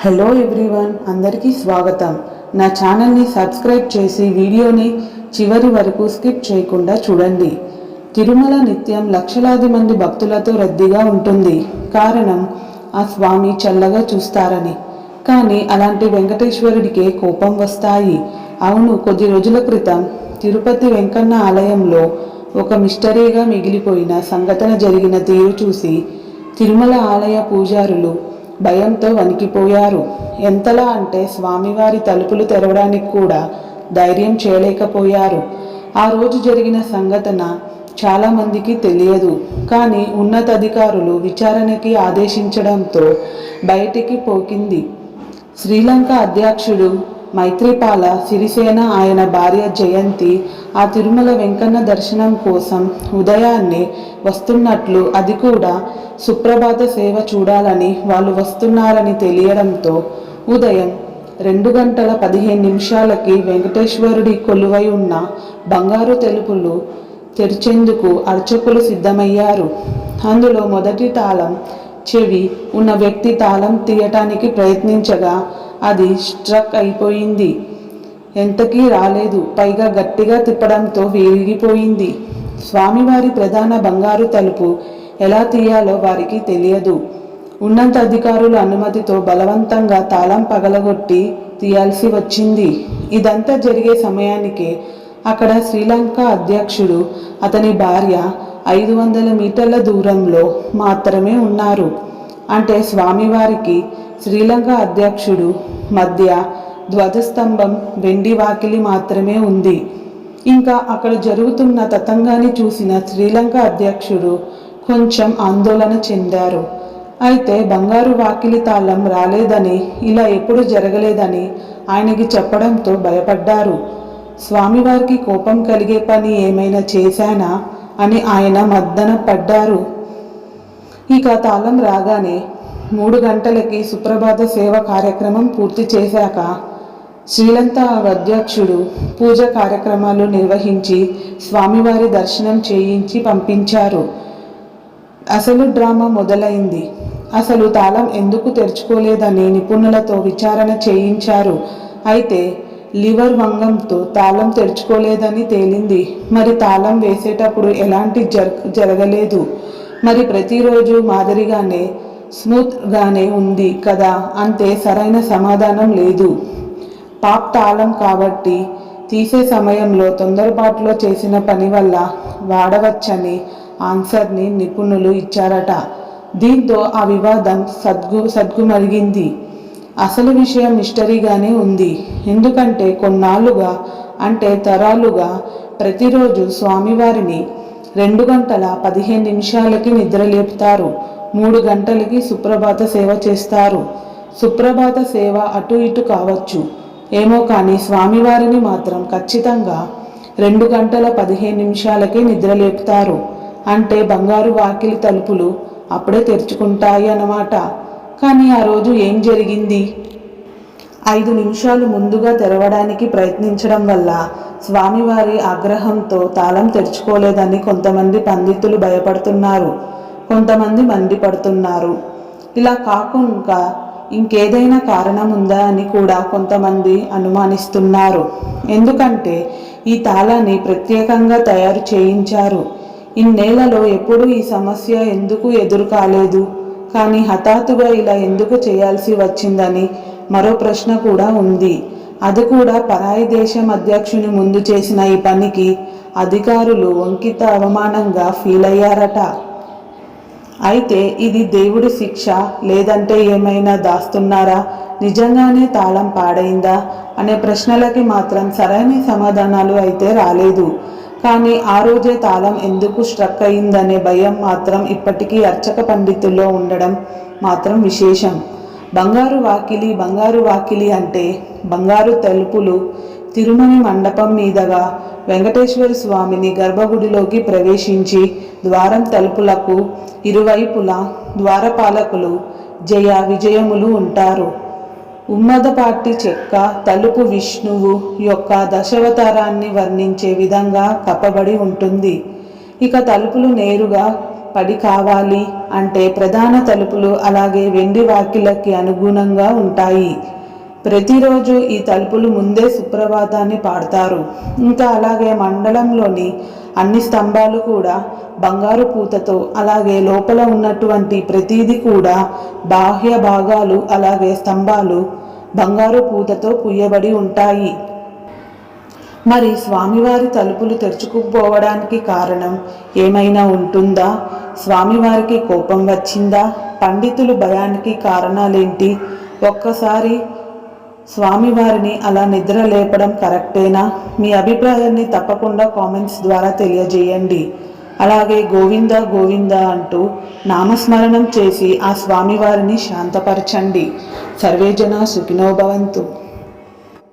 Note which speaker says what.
Speaker 1: Hello everyone, అందరికీ స్వాగతం. నా ఛానల్ని సబ్స్క్రైబ్ చేసి వీడియోని చివరి వరకు స్కిప్ చేయకుండా చూడండి. తిరుమల నిత్యం లక్షలాది మంది భక్తులతో రద్దీగా ఉంటుంది. కారణం ఆ స్వామి చల్లగా చూస్తారని. కానీ అలాంటి వెంకటేశ్వరుడికే కోపం వస్తాయి. అవును, కొద్ది రోజుల క్రితం తిరుపతి వెంకన్న ఆలయంలో ఒక మిస్టరీగా మిగిలిపోయిన సంఘటన జరిగిన తీరు చూసి తిరుమల ఆలయ పూజారులు భయంతో వణికిపోయారు. ఎంతలా అంటే స్వామివారి తలుపులు తెరవడానికి కూడా ధైర్యం చేయలేకపోయారు. ఆ రోజు జరిగిన సంఘటన చాలామందికి తెలియదు. కానీ ఉన్నతాధికారులు విచారణకి ఆదేశించడంతో బయటికి పోకింది. శ్రీలంక అధ్యక్షుడు మైత్రిపాల సిరిసేన ఆయన భార్య జయంతి ఆ తిరుమల వెంకన్న దర్శనం కోసం ఉదయాన్నే వస్తున్నట్లు, అది కూడా సుప్రభాత సేవ చూడాలని వాళ్ళు వస్తున్నారని తెలియడంతో ఉదయం 2:15 వెంకటేశ్వరుడి కొలువై ఉన్న బంగారు తలుపులు తెరిచేందుకు అర్చకులు సిద్ధమయ్యారు. అందులో మొదటి తాళం చెవి ఉన్న వ్యక్తి తాళం తీయటానికి ప్రయత్నించగా అది స్ట్రక్ అయిపోయింది. ఎంతకీ రాలేదు. పైగా గట్టిగా తిప్పడంతో విరిగిపోయింది. స్వామివారి ప్రధాన బంగారు తలుపు ఎలా తీయాలో వారికి తెలియదు. ఉన్నత అధికారుల అనుమతితో బలవంతంగా తాళం పగలగొట్టి తీయాల్సి వచ్చింది. ఇదంతా జరిగే సమయానికే అక్కడ శ్రీలంక అధ్యక్షుడు, అతని భార్య 500 మీటర్ల దూరంలో మాత్రమే ఉన్నారు. అంటే స్వామివారికి శ్రీలంక అధ్యక్షుడు మధ్య ధ్వజస్తంభం, వెండి వాకిలి మాత్రమే ఉంది. ఇంకా అక్కడ జరుగుతున్న తతంగాన్ని చూసిన శ్రీలంక అధ్యక్షుడు కొంచెం ఆందోళన చెందారు. అయితే బంగారు వాకిలి తాళం రాలేదని, ఇలా ఎప్పుడు జరగలేదని ఆయనకి చెప్పడంతో భయపడ్డారు. స్వామివారికి కోపం కలిగే పని ఏమైనా చేశానా అని ఆయన మద్దన పడ్డారు. ఇక తాళం రాగానే 3 గంటలకి సుప్రభాత సేవ కార్యక్రమం పూర్తి చేశాక శ్రీలంక అధ్యక్షుడు పూజ కార్యక్రమాలు నిర్వహించి స్వామివారి దర్శనం చేయించి పంపించారు. అసలు డ్రామా మొదలైంది. అసలు తాళం ఎందుకు తెరుచుకోలేదని నిపుణులతో విచారణ చేయించారు. అయితే లివర్ వంగంతో తాళం తెరుచుకోలేదని తేలింది. మరి తాళం వేసేటప్పుడు ఎలాంటి జరగలేదు. మరి ప్రతిరోజు మాదిరిగానే స్మూత్గానే ఉంది కదా అంటే సరైన సమాధానం లేదు. పాప్ తాళం కాబట్టి తీసే సమయంలో తొందరపాటులో చేసిన పని వల్ల వాడవచ్చని ఆన్సర్ని నిపుణులు ఇచ్చారట. దీంతో ఆ వివాదం సద్గుమరిగింది. అసలు విషయం మిస్టరీగానే ఉంది. ఎందుకంటే కొన్నాళ్ళుగా, అంటే తరాలుగా ప్రతిరోజు స్వామివారిని 2:15 నిద్రలేపుతారు. 3 గంటలకి సుప్రభాత సేవ చేస్తారు. సుప్రభాత సేవ అటు ఇటు కావచ్చు ఏమో, కానీ స్వామివారిని మాత్రం ఖచ్చితంగా 2:15 నిద్రలేపుతారు. అంటే బంగారు వాకిలి తలుపులు అప్పుడే తెరుచుకుంటాయి అన్నమాట. కానీ ఆ రోజు ఏం జరిగింది? 5 నిమిషాలు ముందుగా తెరవడానికి ప్రయత్నించడం వల్ల స్వామివారి ఆగ్రహంతో తాళం తెరుచుకోలేదని కొంతమంది పండితులు భయపడుతున్నారు, కొంతమంది మండిపడుతున్నారు. ఇలా కాకుండా ఇంకేదైనా కారణం ఉందా అని కూడా కొంతమంది అనుమానిస్తున్నారు. ఎందుకంటే ఈ తాళాన్ని ప్రత్యేకంగా తయారు చేయించారు. ఇన్నేళ్లలో ఎప్పుడూ ఈ సమస్య ఎందుకు ఎదురు కాలేదు. కానీ హఠాత్తుగా ఇలా ఎందుకు చేయాల్సి వచ్చిందని మరో ప్రశ్న కూడా ఉంది. అది కూడా పరాయి దేశం అధ్యక్షుని ముందు చేసిన ఈ పనికి అధికారులు వంకిత అవమానంగా ఫీల్ అయ్యారట. అయితే ఇది దేవుడి శిక్ష, లేదంటే ఏమైనా దాస్తున్నారా, నిజంగానే తాళం పాడైందా అనే ప్రశ్నలకి మాత్రం సరైన సమాధానాలు అయితే రాలేదు. కానీ ఆ రోజే తాళం ఎందుకు స్ట్రక్ అయిందనే భయం మాత్రం ఇప్పటికీ అర్చక పండితుల్లో ఉండడం మాత్రం విశేషం. బంగారు వాకిలి అంటే బంగారు తలుపులు తిరుమల మండపం మీదుగా వెంకటేశ్వర స్వామిని గర్భగుడిలోకి ప్రవేశించి ద్వారం తలుపులకు ఇరువైపులా ద్వారపాలకులు జయ విజయములు ఉంటారు. ఉమ్మదపాటి చెక్క తలుపు విష్ణువు యొక్క దశావతారాన్ని వర్ణించే విధంగా కప్పబడి ఉంటుంది. ఇక తలుపులు నేరుగా పడి కావాలి అంటే ప్రధాన తలుపులు అలాగే వెండి వాకిళ్ళకి అనుగుణంగా ఉంటాయి. ప్రతిరోజు ఈ తలుపులు ముందే సుప్రభాతాన్ని పాడతారు. ఇంకా అలాగే మండలంలోని అన్ని స్తంభాలు కూడా బంగారు పూతతో, అలాగే లోపల ఉన్నటువంటి ప్రతిదీ కూడా బాహ్య భాగాలు అలాగే స్తంభాలు బంగారు పూతతో పూయబడి ఉంటాయి. మరి స్వామివారి తలుపులు తెరుచుకుపోవడానికి కారణం ఏమైనా ఉంటుందా? స్వామివారికి కోపం వచ్చిందా? పండితులు భయానికి కారణాలేంటి? ఒక్కసారి స్వామివారిని అలా నిద్ర లేపడం కరెక్టేనా? మీ అభిప్రాయాన్ని తప్పకుండా కామెంట్స్ ద్వారా తెలియజేయండి. అలాగే గోవింద గోవింద అంటూ నామస్మరణం చేసి ఆ స్వామివారిని శాంతపరచండి. సర్వేజన సుఖినో భవంతు.